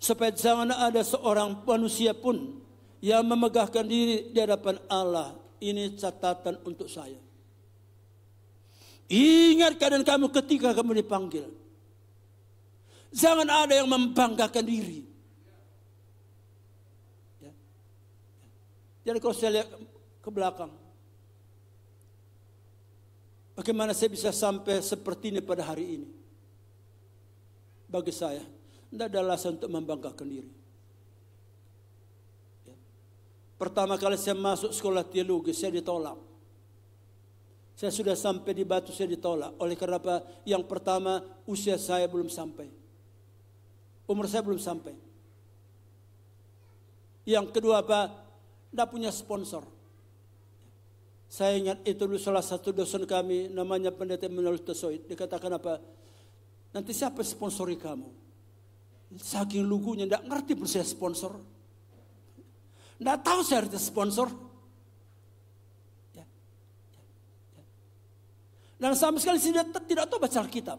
Supaya jangan ada seorang manusia pun yang memegahkan diri di hadapan Allah. Ini catatan untuk saya. Ingat keadaan kamu ketika kamu dipanggil. Jangan ada yang membanggakan diri. Ya. Jadi kalau saya lihat ke belakang, bagaimana saya bisa sampai seperti ini pada hari ini? Bagi saya, tidak ada alasan untuk membanggakan diri. Ya. Pertama kali saya masuk sekolah teologi, saya ditolak. Saya sudah sampai di Batu, saya ditolak. Oleh karena apa? Yang pertama, usia saya belum sampai. Umur saya belum sampai. Yang kedua apa? Tidak punya sponsor. Saya ingat itu dulu salah satu dosen kami, namanya Pendeta Emmanuel Tesoid. Dikatakan apa? Nanti siapa sponsori kamu? Saking lugunya, tidak ngerti pun saya sponsor. Tidak tahu saya arti sponsor. Dan sama sekali saya tidak tahu baca Alkitab.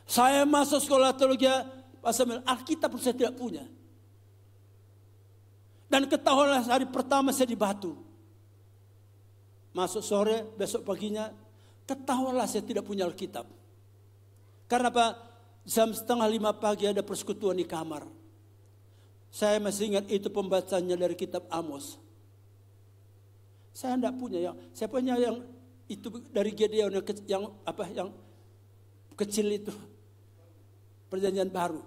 Saya masuk sekolah teologi, Pak Samuel, Alkitab pun saya tidak punya. Dan ketahuilah hari pertama saya di Batu. Masuk sore, besok paginya, ketahuilah saya tidak punya Alkitab. Karena apa? Jam 4:30 pagi ada persekutuan di kamar. Saya masih ingat itu pembacanya dari kitab Amos. Saya tidak punya saya punya yang itu dari Gideon yang kecil itu. Perjanjian baru.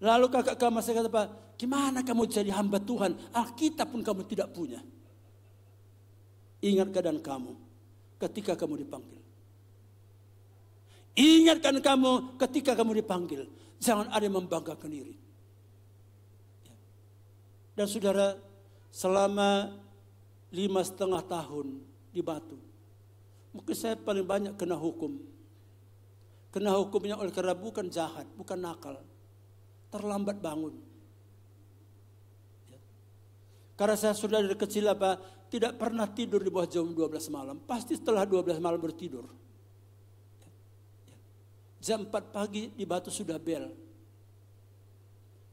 Lalu kakak kamu saya kata, Pak, gimana kamu jadi hamba Tuhan? Alkitab pun kamu tidak punya. Ingat keadaan kamu ketika kamu dipanggil. Ingatkan kamu ketika kamu dipanggil. Jangan ada yang membanggakan diri. Dan saudara, selama 5,5 tahun di Batu, mungkin saya paling banyak kena hukum. Kena hukumnya oleh karena bukan jahat, bukan nakal. Terlambat bangun. Karena saya sudah dari kecil tidak pernah tidur di bawah jam 12 malam. Pasti setelah 12 malam bertidur. Jam 4 pagi di Batu sudah bel.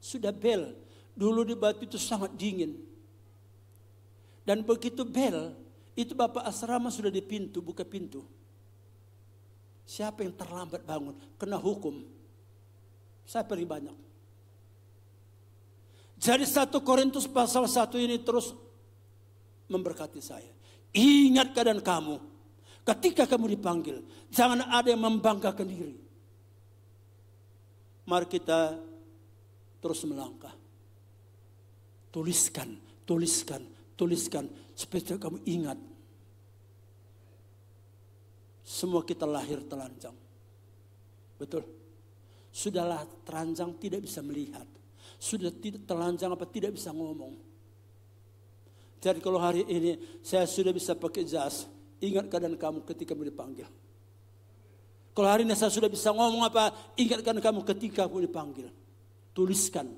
Sudah bel. Dulu di Batu itu sangat dingin. Dan begitu bel, itu Bapak asrama sudah di pintu, buka pintu. Siapa yang terlambat bangun, kena hukum. Saya paling banyak. Jadi 1 Korintus pasal 1 ini terus memberkati saya. Ingat keadaan kamu. Ketika kamu dipanggil, jangan ada yang membanggakan diri. Mari kita terus melangkah. Tuliskan, tuliskan, tuliskan. Supaya kamu ingat. Semua kita lahir telanjang. Betul. Sudahlah telanjang tidak bisa melihat. Sudah tidak telanjang tidak bisa ngomong. Jadi kalau hari ini saya sudah bisa pakai jas, ingat keadaan kamu ketika kamu dipanggil. Kalau hari ini saya sudah bisa ngomong ingatkan kamu ketika kamu dipanggil. Tuliskan.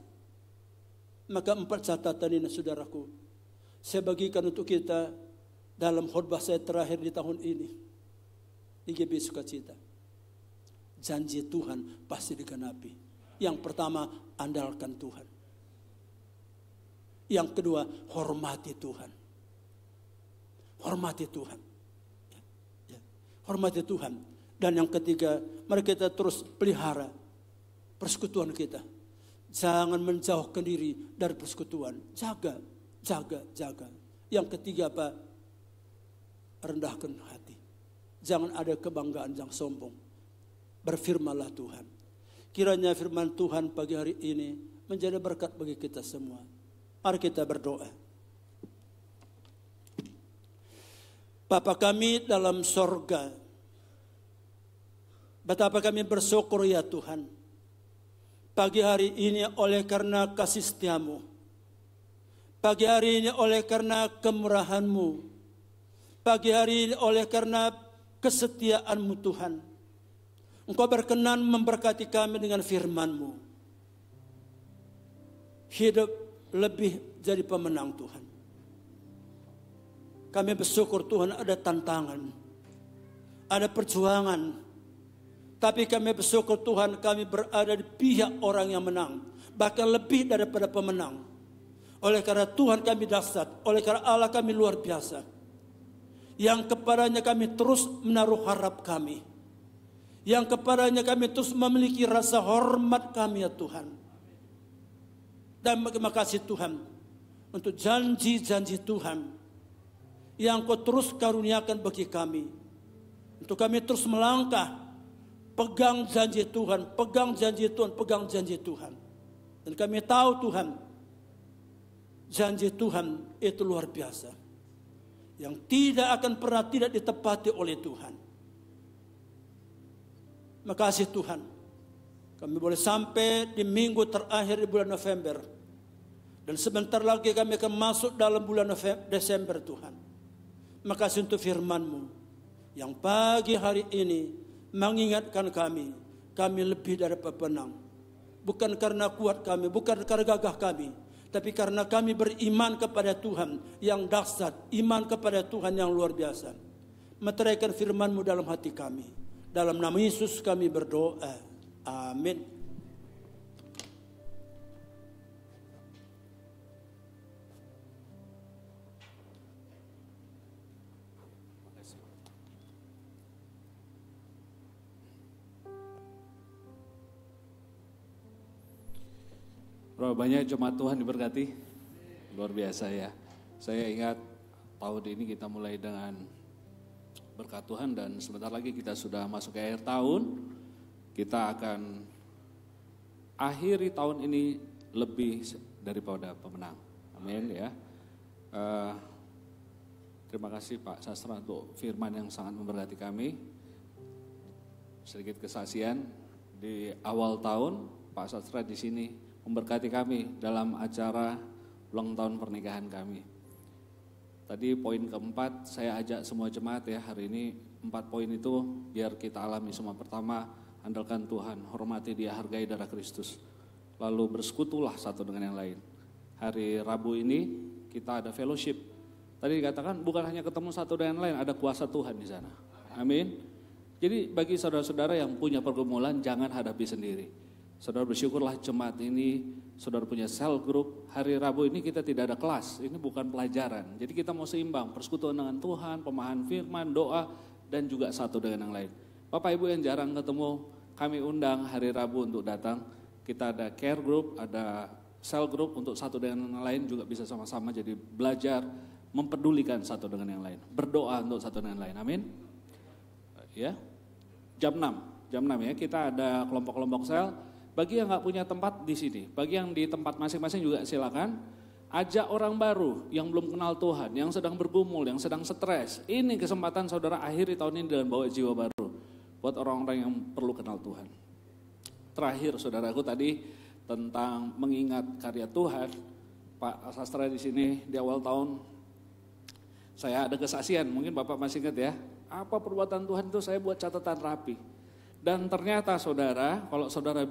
Maka 4 catatan ini saudaraku, saya bagikan untuk kita dalam khotbah saya terakhir di tahun ini. Di GB Sukacita. Janji Tuhan pasti digenapi. Yang pertama, andalkan Tuhan. Yang kedua, hormati Tuhan. Hormati Tuhan. Hormati Tuhan. Dan yang ketiga, mari kita terus pelihara persekutuan kita. Jangan menjauhkan diri dari persekutuan. Jaga, jaga, jaga. Yang ketiga rendahkan hati. Jangan ada kebanggaan yang sombong. Berfirmanlah Tuhan. Kiranya firman Tuhan pagi hari ini menjadi berkat bagi kita semua. Mari kita berdoa. Bapa kami dalam sorga, betapa kami bersyukur ya Tuhan. Pagi hari ini oleh karena kasih setiamu. Pagi hari ini oleh karena kemurahan-Mu. Pagi hari ini oleh karena kesetiaan-Mu Tuhan. Engkau berkenan memberkati kami dengan firman-Mu. Hidup lebih jadi pemenang Tuhan. Kami bersyukur Tuhan ada tantangan. Ada perjuangan. Tapi kami bersyukur Tuhan kami berada di pihak orang yang menang. Bahkan lebih daripada pemenang. Oleh karena Tuhan kami dahsyat. Oleh karena Allah kami luar biasa. Yang kepadanya kami terus menaruh harap kami. Yang kepadanya kami terus memiliki rasa hormat kami ya Tuhan. Dan terima kasih Tuhan. Untuk janji-janji Tuhan. Yang kau terus karuniakan bagi kami. Untuk kami terus melangkah. Pegang janji Tuhan. Pegang janji Tuhan. Pegang janji Tuhan. Dan kami tahu Tuhan. Janji Tuhan itu luar biasa. Yang tidak akan pernah tidak ditepati oleh Tuhan. Makasih Tuhan. Kami boleh sampai di minggu terakhir di bulan November. Dan sebentar lagi kami akan masuk dalam bulan Desember Tuhan. Makasih untuk firman-Mu yang pagi hari ini mengingatkan kami lebih dari pemenang. Bukan karena kuat kami, bukan karena gagah kami, tapi karena kami beriman kepada Tuhan yang dahsyat, iman kepada Tuhan yang luar biasa. Meteraikan firman-Mu dalam hati kami. Dalam nama Yesus kami berdoa. Amin. Berapa banyak jemaat Tuhan diberkati? Luar biasa ya. Saya ingat tahun ini kita mulai dengan berkat Tuhan dan sebentar lagi kita sudah masuk ke akhir tahun. Kita akan akhiri tahun ini lebih daripada pemenang. Amin ya. Terima kasih Pak Sastra untuk firman yang sangat memberkati kami. Sedikit kesaksian di awal tahun Pak Sastra di sini memberkati kami dalam acara ulang tahun pernikahan kami. Tadi poin keempat saya ajak semua jemaat ya hari ini 4 poin itu biar kita alami semua. Pertama, andalkan Tuhan, hormati Dia, hargai darah Kristus. Lalu bersekutulah satu dengan yang lain. Hari Rabu ini kita ada fellowship. Tadi dikatakan bukan hanya ketemu satu dengan yang lain, ada kuasa Tuhan di sana. Amin. Jadi bagi saudara-saudara yang punya pergumulan jangan hadapi sendiri. Saudara bersyukurlah jemaat ini, saudara punya cell group. Hari Rabu ini kita tidak ada kelas, ini bukan pelajaran. Jadi kita mau seimbang, persekutuan dengan Tuhan, pemahaman firman, doa, dan juga satu dengan yang lain. Bapak Ibu yang jarang ketemu, kami undang hari Rabu untuk datang. Kita ada care group, ada cell group untuk satu dengan yang lain juga bisa sama-sama jadi belajar, mempedulikan satu dengan yang lain. Berdoa untuk satu dengan yang lain, amin. Ya, jam 6 ya kita ada kelompok-kelompok sel. Bagi yang nggak punya tempat di sini, bagi yang di tempat masing-masing juga silakan ajak orang baru yang belum kenal Tuhan, yang sedang bergumul, yang sedang stres. Ini kesempatan saudara akhiri tahun ini dengan bawa jiwa baru buat orang-orang yang perlu kenal Tuhan. Terakhir saudaraku tadi tentang mengingat karya Tuhan, Pak Sastra di sini di awal tahun saya ada kesaksian, mungkin Bapak masih ingat ya, apa perbuatan Tuhan itu saya buat catatan rapi. Dan ternyata saudara, kalau saudara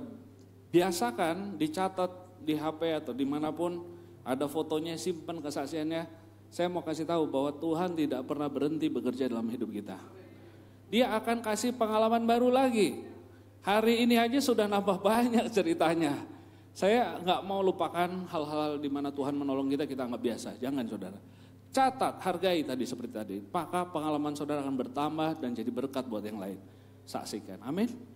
biasakan dicatat di HP atau dimanapun ada fotonya, simpan kesaksiannya. Saya mau kasih tahu bahwa Tuhan tidak pernah berhenti bekerja dalam hidup kita. Dia akan kasih pengalaman baru lagi. Hari ini aja sudah nambah banyak ceritanya. Saya nggak mau lupakan hal-hal di mana Tuhan menolong kita anggap biasa. Jangan saudara. Catat, hargai tadi seperti tadi. Maka pengalaman saudara akan bertambah dan jadi berkat buat yang lain. Saksikan, amin.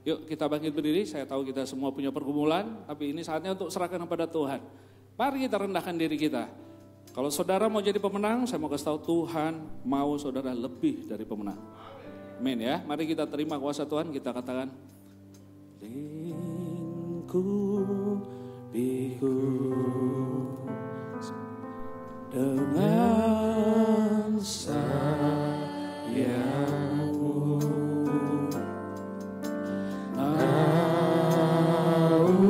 Yuk kita bangkit berdiri, saya tahu kita semua punya pergumulan, tapi ini saatnya untuk serahkan kepada Tuhan. Mari kita rendahkan diri kita. Kalau saudara mau jadi pemenang, saya mau kasih tahu Tuhan mau saudara lebih dari pemenang. Amin ya, mari kita terima kuasa Tuhan, kita katakan. Lingkupiku dengan sayapmu. Naungiku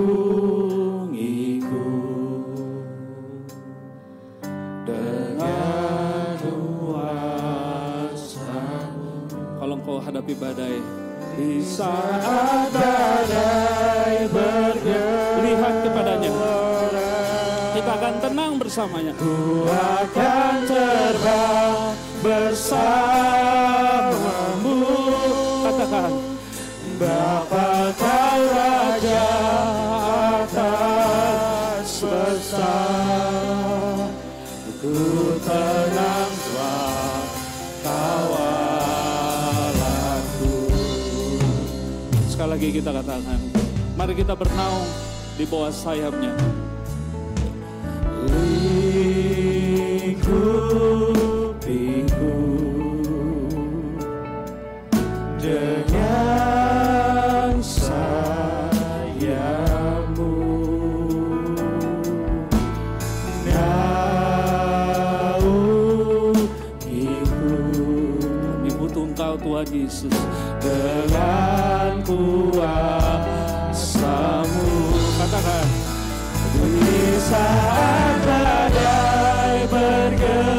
dengan kuasa-Mu. Kalau engkau hadapi badai, di saat badai bergerak, lihat kepadanya. Kita akan tenang bersamanya. Ku akan terbang bersamamu. Katakan, Bapa Kau Raja atas besar, ku tenang Tuhan kawalanku. Sekali lagi kita katakan, mari kita bernaung di bawah sayapnya. Lingkupiku dengan sayapmu, naungiku. Kami butuh Engkau Tuhan Yesus dengan kuasa-Mu. Katakan, di saat badai bergelora,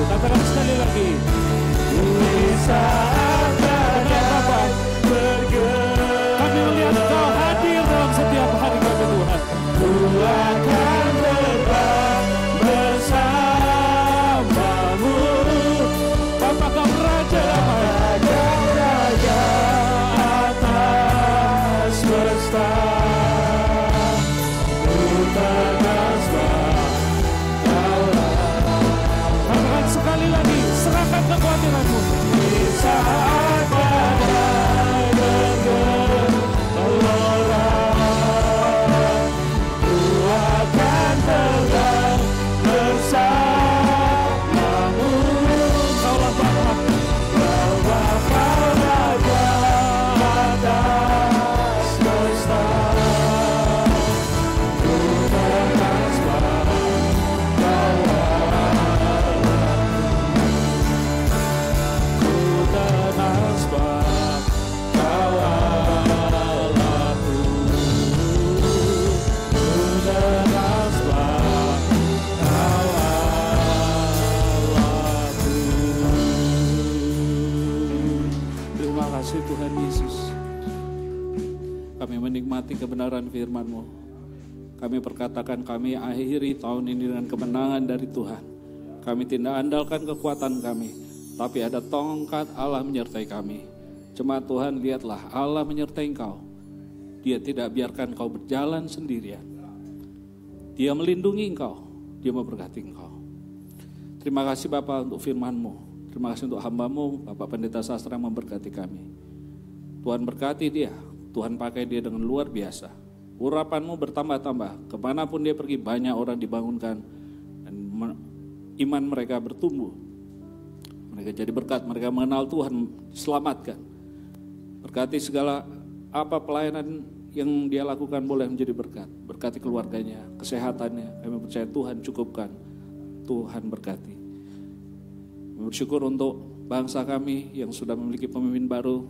Katakan sekali lagi. Kami melihat Kau hadir dalam setiap hari kami Tuhan. Ku akan terbang bersamamu. Bapa Kau Raja damai, Raja atas semesta. Ku tergasbah Kaulah. Katakan sekali lagi, serahkan kekhawatiranmu. Di saat badai bergelora, ku akan terbang bersamamu. Kaulah Bapa, Kau Bapa Raja atas semesta. Ku tergasbah Terima kasih Tuhan Yesus. Kami menikmati kebenaran firman-Mu. Kami perkatakan kami akhiri tahun ini dengan kemenangan dari Tuhan. Kami tidak andalkan kekuatan kami, tapi ada tongkat Allah menyertai kami. Jemaat Tuhan, lihatlah Allah menyertai engkau. Dia tidak biarkan kau berjalan sendirian. Dia melindungi engkau, Dia memberkati engkau. Terima kasih Bapa untuk firman-Mu. Terima kasih untuk hamba-Mu, Bapak Pendeta Sastra yang memberkati kami. Tuhan berkati dia, Tuhan pakai dia dengan luar biasa. Urapan-Mu bertambah-tambah, kemanapun dia pergi banyak orang dibangunkan, dan iman mereka bertumbuh. Mereka jadi berkat, mereka mengenal Tuhan, diselamatkan. Berkati segala apa pelayanan yang dia lakukan boleh menjadi berkat. Berkati keluarganya, kesehatannya, kami percaya Tuhan cukupkan, Tuhan berkati. Kami bersyukur untuk bangsa kami yang sudah memiliki pemimpin baru.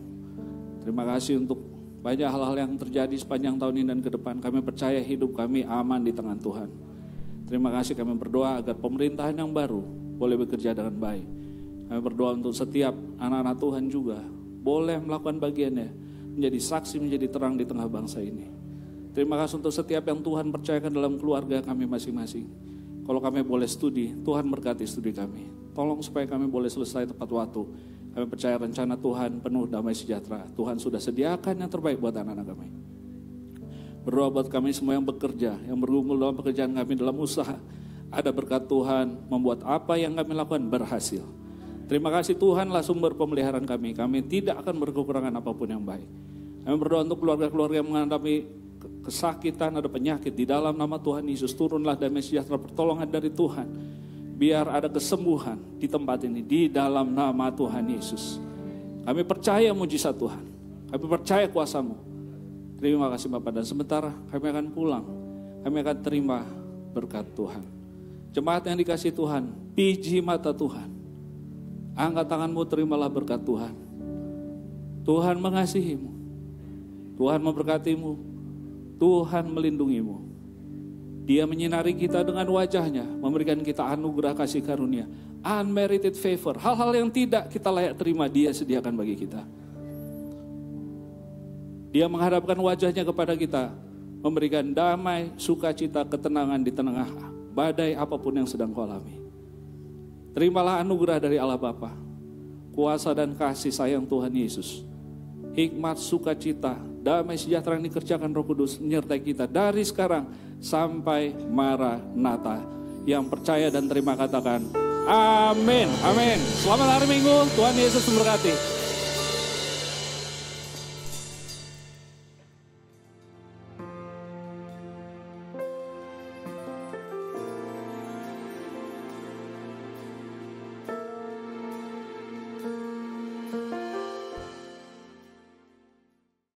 Terima kasih untuk banyak hal-hal yang terjadi sepanjang tahun ini dan ke depan. Kami percaya hidup kami aman di tangan Tuhan. Terima kasih, kami berdoa agar pemerintahan yang baru boleh bekerja dengan baik. Kami berdoa untuk setiap anak-anak Tuhan juga boleh melakukan bagiannya, menjadi saksi, menjadi terang di tengah bangsa ini. Terima kasih untuk setiap yang Tuhan percayakan dalam keluarga kami masing-masing. Kalau kami boleh studi, Tuhan berkati studi kami. Tolong supaya kami boleh selesai tepat waktu. Kami percaya rencana Tuhan penuh damai sejahtera. Tuhan sudah sediakan yang terbaik buat anak-anak kami. Berdoa buat kami semua yang bekerja, yang bergumul dalam pekerjaan kami, dalam usaha. Ada berkat Tuhan membuat apa yang kami lakukan berhasil. Terima kasih Tuhanlah sumber pemeliharaan kami. Kami tidak akan berkekurangan apapun yang baik. Kami berdoa untuk keluarga-keluarga yang mengalami kesakitan, ada penyakit. Di dalam nama Tuhan Yesus, turunlah damai sejahtera, pertolongan dari Tuhan. Biar ada kesembuhan di tempat ini, di dalam nama Tuhan Yesus. Kami percaya mujizat Tuhan. Kami percaya kuasa-Mu. Terima kasih Bapak, dan sebentar kami akan pulang. Kami akan terima berkat Tuhan. Jemaat yang dikasihi Tuhan, piji mata Tuhan. Angkat tanganmu, terimalah berkat Tuhan. Tuhan mengasihimu. Tuhan memberkatimu. Tuhan melindungimu. Dia menyinari kita dengan wajahnya, memberikan kita anugerah kasih karunia, unmerited favor. Hal-hal yang tidak kita layak terima, Dia sediakan bagi kita. Dia menghadapkan wajahnya kepada kita, memberikan damai, sukacita, ketenangan di tengah badai apapun yang sedang kau alami. Terimalah anugerah dari Allah Bapa, kuasa dan kasih sayang Tuhan Yesus, hikmat, sukacita, damai sejahtera yang dikerjakan Roh Kudus menyertai kita dari sekarang sampai Maranatha. Yang percaya dan terima katakan amin. Amin. Selamat hari Minggu, Tuhan Yesus memberkati.